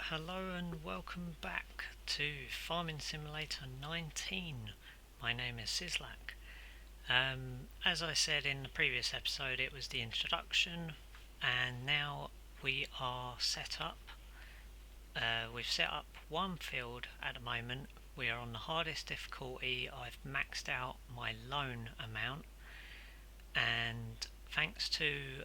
Hello and welcome back to Farming Simulator 19. My name is Sislak. As I said in the previous episode, it was the introduction, and now we are set up. We've set up one field at the moment. We are on the hardest difficulty. I've maxed out my loan amount, and thanks to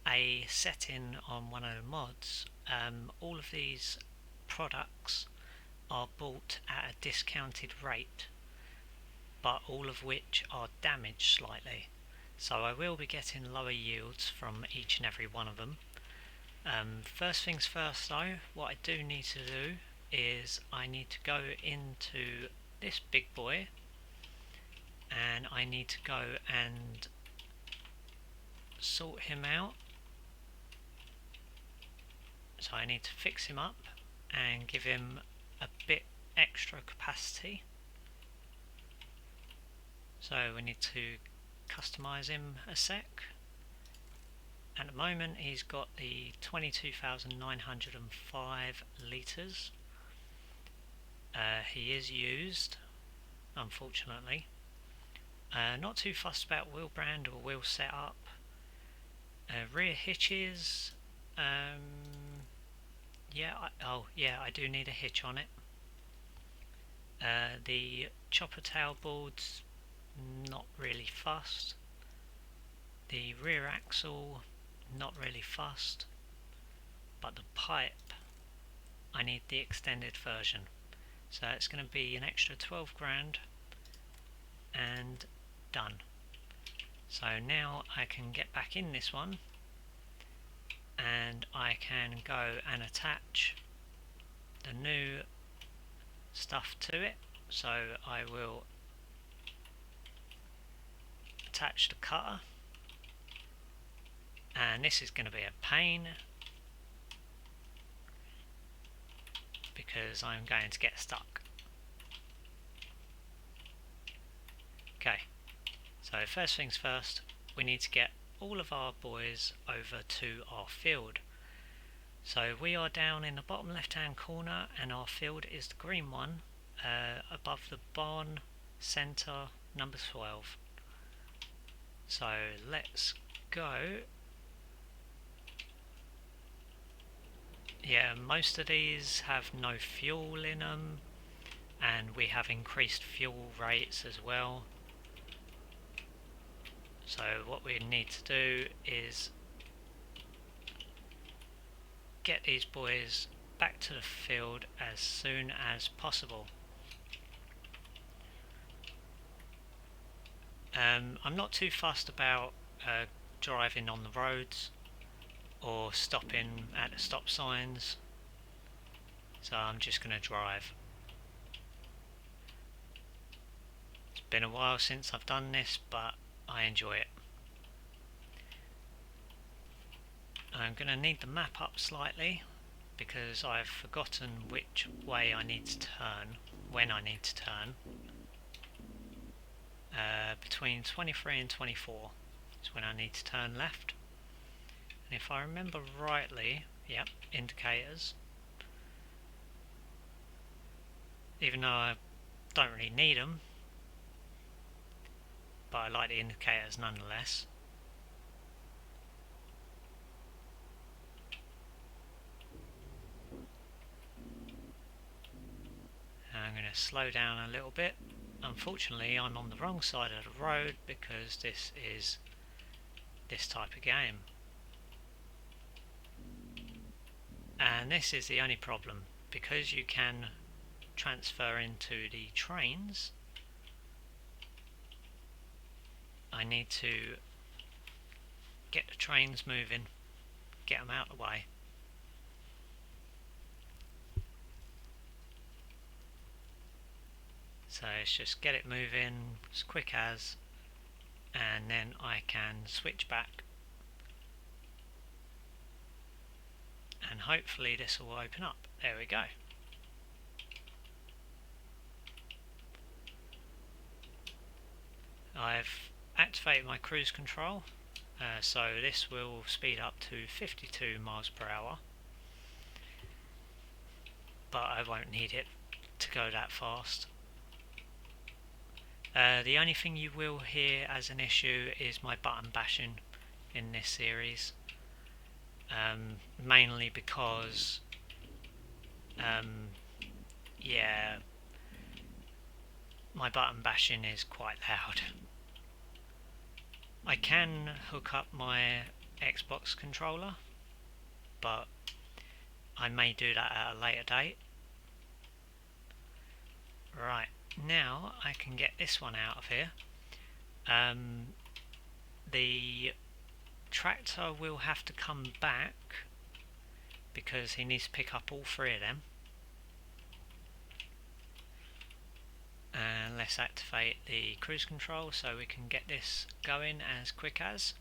a setting on one of the mods, all of these products are bought at a discounted rate, but all of which are damaged slightly. So I will be getting lower yields from each and every one of them. First things first though, what I do need to do is I need to go into this big boy, and I need to go and sort him out. So I need to fix him up and give him a bit extra capacity. So we need to customize him a sec. At the moment he's got the 22,905 litres. He is used, unfortunately. Not too fussed about wheel brand or wheel setup. Rear hitches, I do need a hitch on it. The chopper tail boards, not really fussed. The rear axle, not really fussed. But the pipe, I need the extended version. So it's going to be an extra 12 grand and done. So now I can get back in this one and I can go and attach the new stuff to it. So I will attach the cutter, and this is going to be a pain because I'm going to get stuck. Okay, so first things first, we need to get all of our boys over to our field. So we are down in the bottom left hand corner, and our field is the green one above the barn centre, number 12. So let's go. Yeah, most of these have no fuel in them, and we have increased fuel rates as well. So what we need to do is get these boys back to the field as soon as possible. I'm not too fussed about driving on the roads or stopping at the stop signs, so I'm just going to drive. It's been a while since I've done this, but I enjoy it. I'm going to need the map up slightly because I've forgotten which way I need to turn, when I need to turn. Between 23 and 24 is when I need to turn left. And if I remember rightly, yep, indicators. Even though I don't really need them, but I like the indicators nonetheless. I'm going to slow down a little bit. Unfortunately, I'm on the wrong side of the road because this is this type of game. And this is the only problem, because you can transfer into the trains. I need to get the trains moving, get them out of the way. So let's just get it moving as quick as, and then I can switch back, and hopefully this will open up. There we go. I've activated my cruise control, so this will speed up to 52 miles per hour. but I won't need it to go that fast. The only thing you will hear as an issue is my button bashing in this series, mainly because yeah, my button bashing is quite loud. I can hook up my Xbox controller, but I may do that at a later date. Right, now I can get this one out of here. The tractor will have to come back because he needs to pick up all three of them. And let's activate the cruise control so we can get this going as quick as.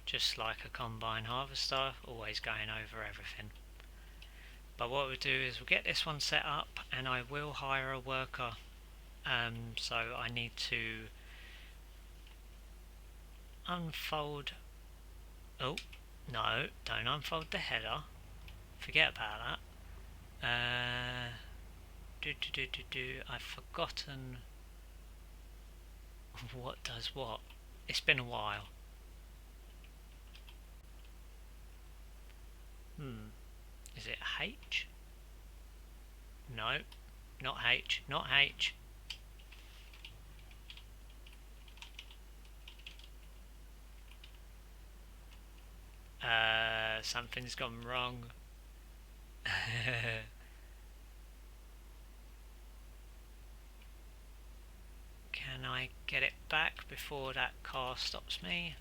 Just like a combine harvester, always going over everything. But what we'll do is we'll get this one set up, and I will hire a worker. So I need to unfold. Oh no, don't unfold the header. Forget about that. I've forgotten what does what. It's been a while. Is it H? No, not H, not H. Something's gone wrong. Can I get it back before that car stops me?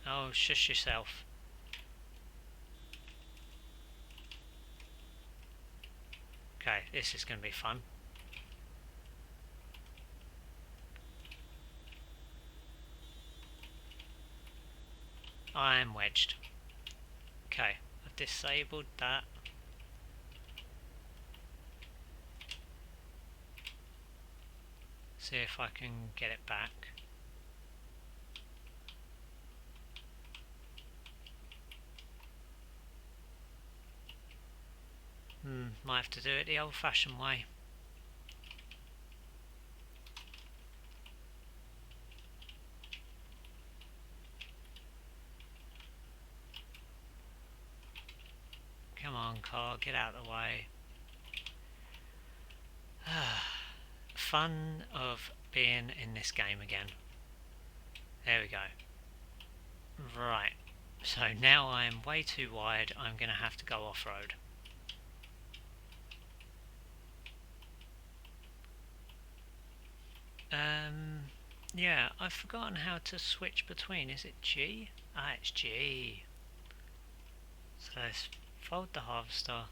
Oh, shush yourself. Okay, this is going to be fun. I am wedged. Okay, I've disabled that. See if I can get it back. Might have to do it the old-fashioned way. Come on, car, get out of the way. Fun of being in this game again. There we go. Right, so now I am way too wide. I'm going to have to go off-road. Yeah, I've forgotten how to switch between. Is it G? Ah, it's G. So let's fold the harvester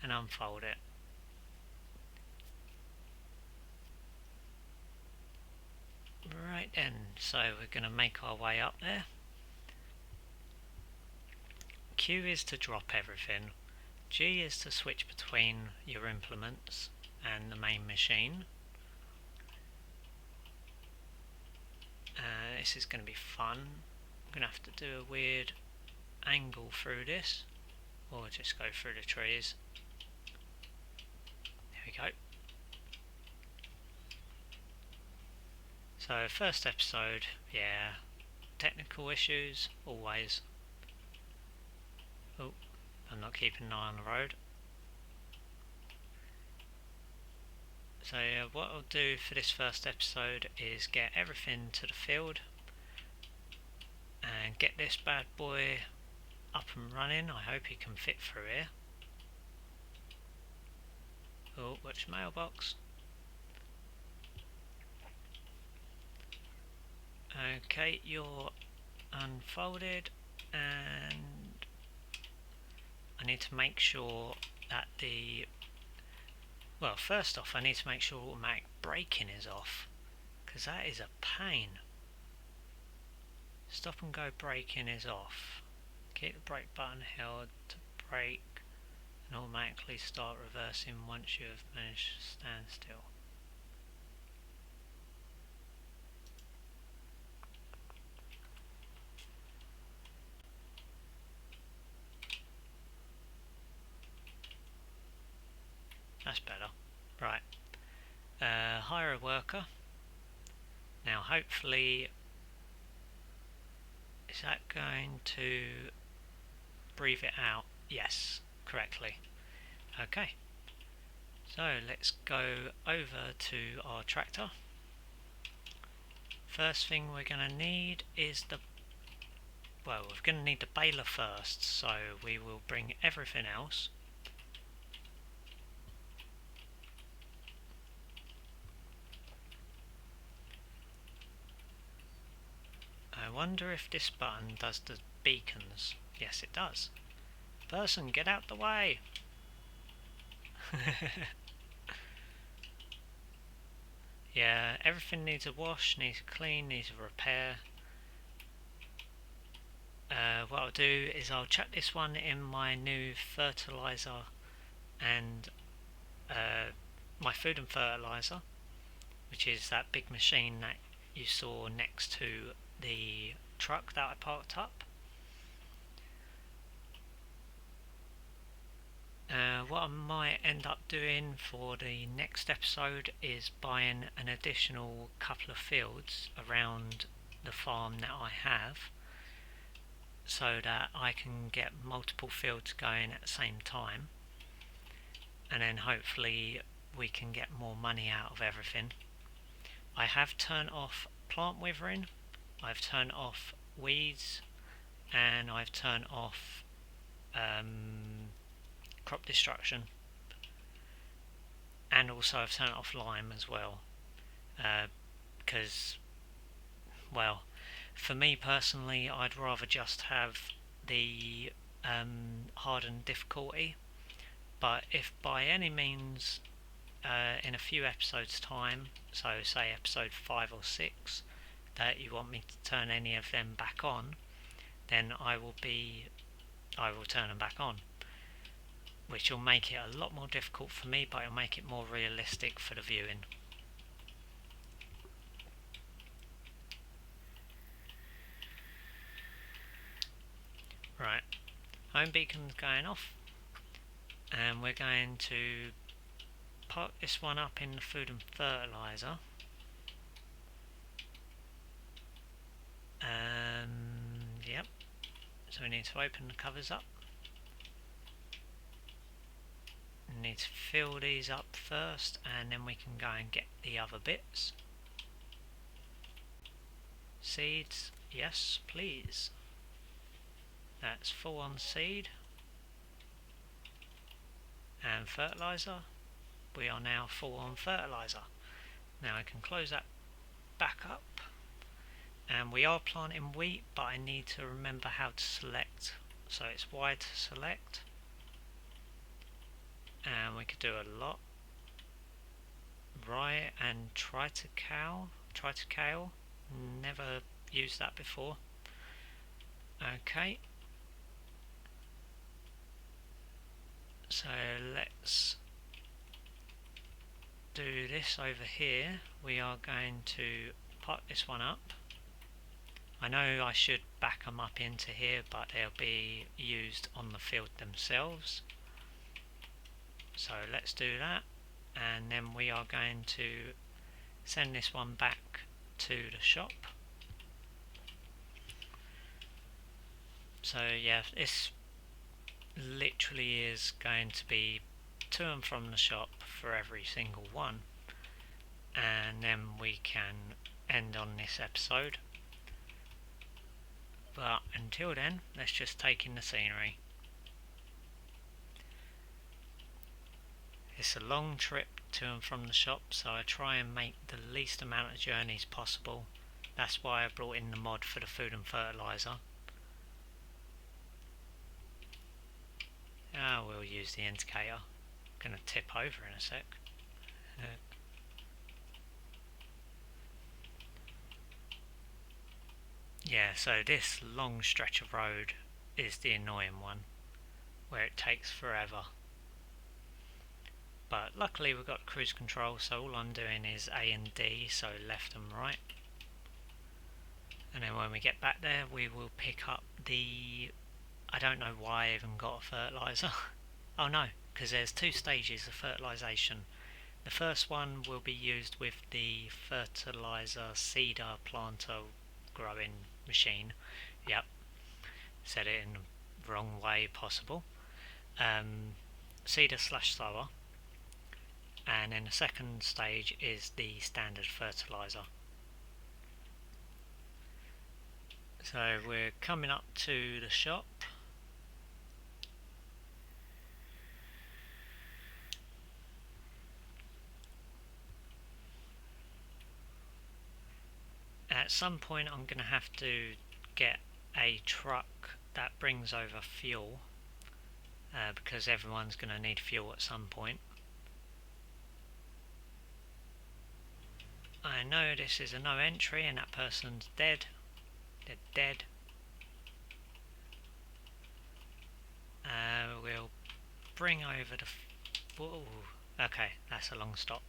and unfold it. Right then, so we're going to make our way up there. Q is to drop everything. G is to switch between your implements and the main machine. This is going to be fun. I'm going to have to do a weird angle through this, or just go through the trees. There we go. So first episode, yeah, technical issues, always. Oh, I'm not keeping an eye on the road. So what I'll do for this first episode is get everything to the field and get this bad boy up and running. I hope he can fit through here. Oh, which mailbox? Okay, you're unfolded, and I need to make sure that well, first off I need to make sure automatic braking is off, because that is a pain. Stop and go braking is off. Keep the brake button held to brake and automatically start reversing once you have managed to stand still. hire a worker. Now hopefully, is that going to breathe it out? Yes, correctly. Okay, so let's go over to our tractor. First thing we're going to need is we're going to need the baler first, so we will bring everything else. I wonder if this button does the beacons. Yes, it does. Person, get out the way! Yeah, everything needs a wash, needs a clean, needs a repair. What I'll do is I'll chuck this one in my new fertiliser and my food and fertiliser, which is that big machine that you saw next to the truck that I parked up. What I might end up doing for the next episode is buying an additional couple of fields around the farm that I have, so that I can get multiple fields going at the same time, and then hopefully we can get more money out of everything. I have turned off plant withering, I've turned off weeds, and I've turned off crop destruction, and also I've turned off lime as well, because, well, for me personally, I'd rather just have the hardened difficulty. But if by any means in a few episodes time, so say episode 5 or 6, that you want me to turn any of them back on, then I will turn them back on, which will make it a lot more difficult for me, but it'll make it more realistic for the viewing. Right, home beacon's going off, and we're going to park this one up in the food and fertiliser. Yep, so we need to open the covers up. We need to fill these up first, and then we can go and get the other bits. Seeds, yes please. That's full on seed. And fertiliser, we are now full on fertiliser. Now I can close that back up, and we are planting wheat, but I need to remember how to select. So it's Y to select, and we could do a lot. Rye and triticale, never used that before. Okay, so let's do this over here. We are going to pot this one up. I know I should back them up into here, but they'll be used on the field themselves. So let's do that, and then we are going to send this one back to the shop. So yeah, this literally is going to be to and from the shop for every single one, and then we can end on this episode. But until then, let's just take in the scenery. It's a long trip to and from the shop, so I try and make the least amount of journeys possible. That's why I brought in the mod for the food and fertiliser. We'll use the indicator. I'm going to tip over in a sec. Yeah, so this long stretch of road is the annoying one, where it takes forever. But luckily we've got cruise control, so all I'm doing is A and D, so left and right. And then when we get back there, we will pick up the... I don't know why I even got a fertiliser. Oh no, because there's 2 stages of fertilisation. The first one will be used with the fertilizer seeder planter growing machine. Yep, said it in the wrong way possible. Seeder slash sower. And then the second stage is the standard fertilizer. So we're coming up to the shop. At some point I'm going to have to get a truck that brings over fuel, because everyone's going to need fuel at some point. I know this is a no entry and that person's dead. They're dead. We'll bring over the... Whoa. Okay, that's a long stop.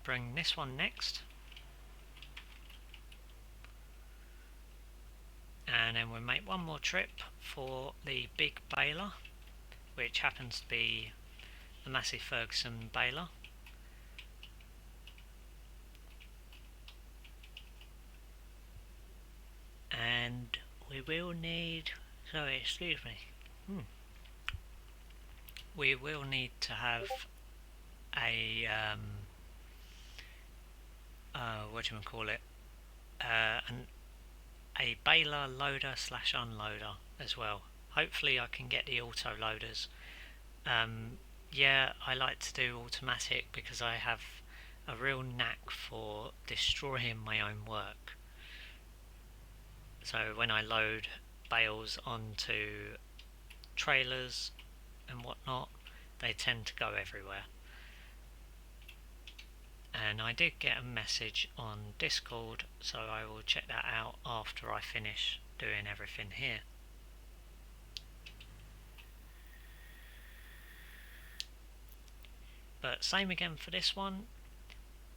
Bring this one next. And then we'll make one more trip for the big baler, which happens to be the Massey Ferguson baler. And we will need... Sorry, excuse me. We will need to have a... what do you call it? A baler loader slash unloader as well. Hopefully I can get the auto loaders. Yeah, I like to do automatic because I have a real knack for destroying my own work. So when I load bales onto trailers and whatnot, they tend to go everywhere. And I did get a message on Discord, so I will check that out after I finish doing everything here. But same again for this one.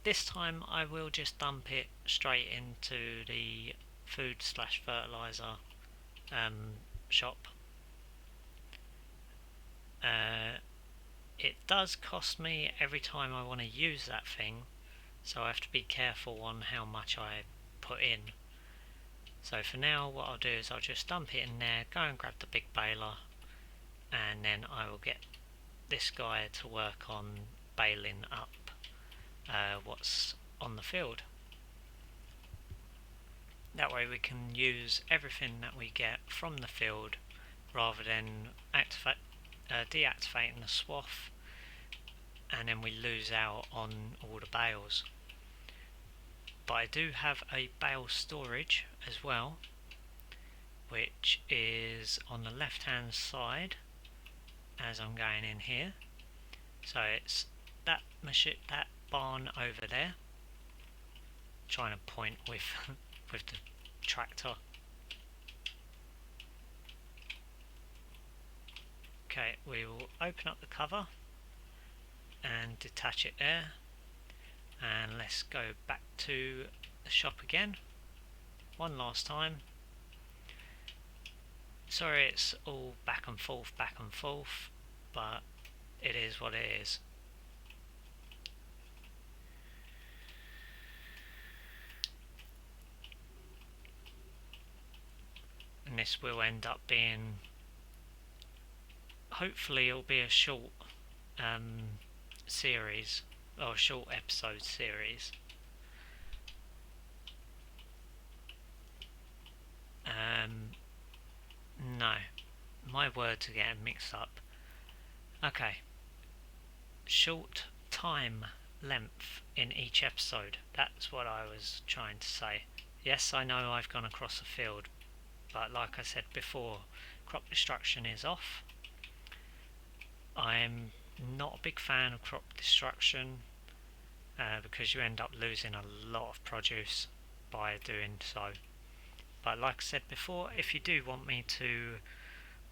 This time I will just dump it straight into the food slash fertilizer shop. It does cost me every time I want to use that thing, so I have to be careful on how much I put in. So for now what I'll do is I'll just dump it in there, go and grab the big baler, and then I will get this guy to work on baling up what's on the field. That way we can use everything that we get from the field rather than deactivating the swath and then we lose out on all the bales. But I do have a bale storage as well, which is on the left hand side as I'm going in here. So it's that barn over there. Trying to point with with the tractor. Okay, we will open up the cover and detach it there, and let's go back to the shop again one last time. Sorry it's all back and forth, but it is what it is. And this will end up being, hopefully it'll be a short series, or a short episode series. No, my words are getting mixed up. Okay, short time length in each episode, that's what I was trying to say. Yes, I know I've gone across the field, but like I said before, crop destruction is off. I'm not a big fan of crop destruction because you end up losing a lot of produce by doing so. But like I said before, if you do want me to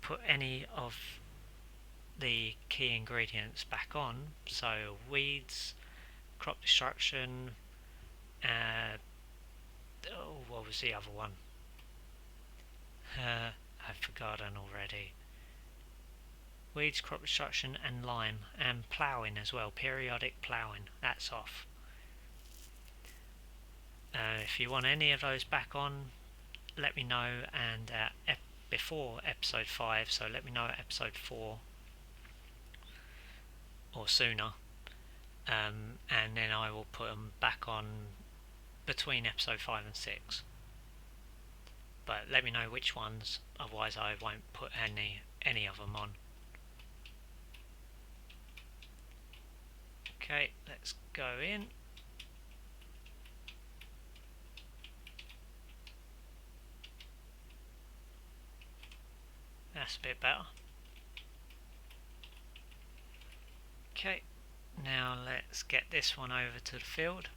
put any of the key ingredients back on, so weeds, crop destruction, what was the other one? I've forgotten already. weeds, crop destruction and lime, and ploughing as well, periodic ploughing, that's off. If you want any of those back on, let me know, and before episode 5, so let me know at episode 4 or sooner, and then I will put them back on between episode 5 and 6. But let me know which ones, otherwise I won't put any of them on. Okay, let's go in. That's a bit better. Okay, now let's get this one over to the field.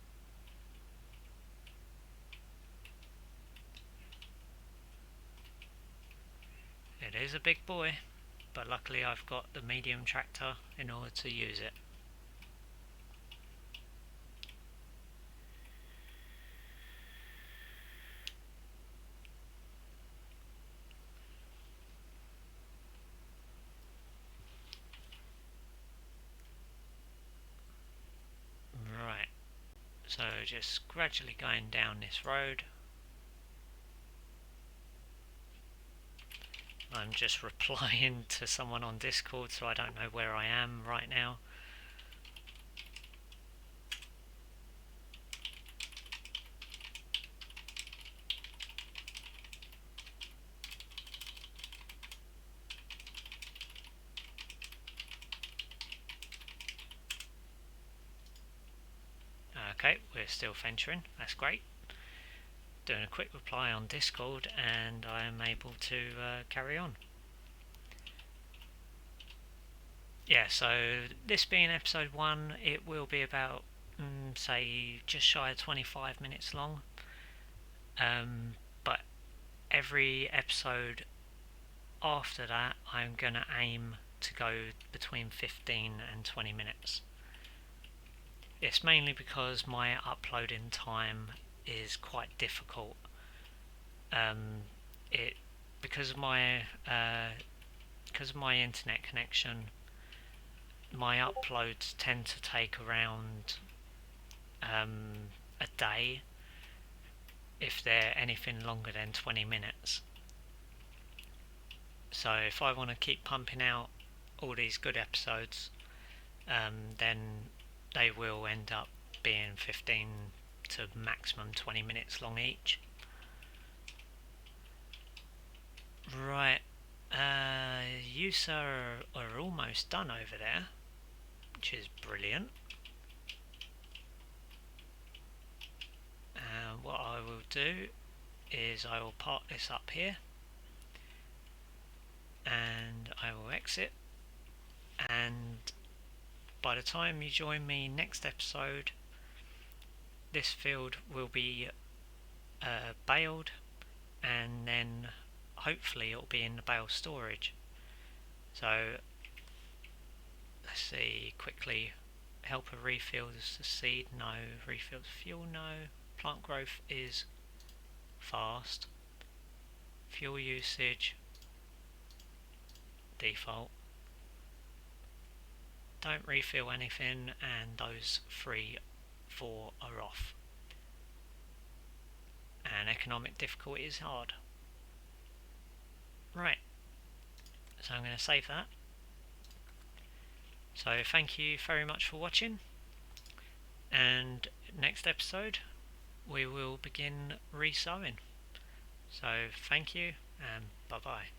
It is a big boy, but luckily I've got the medium tractor in order to use it. Right, so just gradually going down this road. I'm just replying to someone on Discord, so I don't know where I am right now. Okay, we're still venturing, that's great. Doing a quick reply on Discord and I am able to carry on. Yeah, so this being episode 1, it will be about, say, just shy of 25 minutes long. But every episode after that, I'm going to aim to go between 15 and 20 minutes. It's mainly because my uploading time is quite difficult. Because of my internet connection, my uploads tend to take around a day if they're anything longer than 20 minutes. So if I want to keep pumping out all these good episodes, then they will end up being 15 to maximum 20 minutes long each. Right, you sir are almost done over there, which is brilliant. What I will do is I will park this up here and I will exit, and by the time you join me next episode, this field will be baled, and then hopefully it'll be in the bale storage. So let's see quickly. Helper refills the seed, no. Refills fuel, no. Plant growth is fast. Fuel usage default. Don't refill anything, and those 4 are off. And economic difficulty is hard. Right, so I'm going to save that. So thank you very much for watching, and next episode we will begin re-sowing. So thank you and bye bye.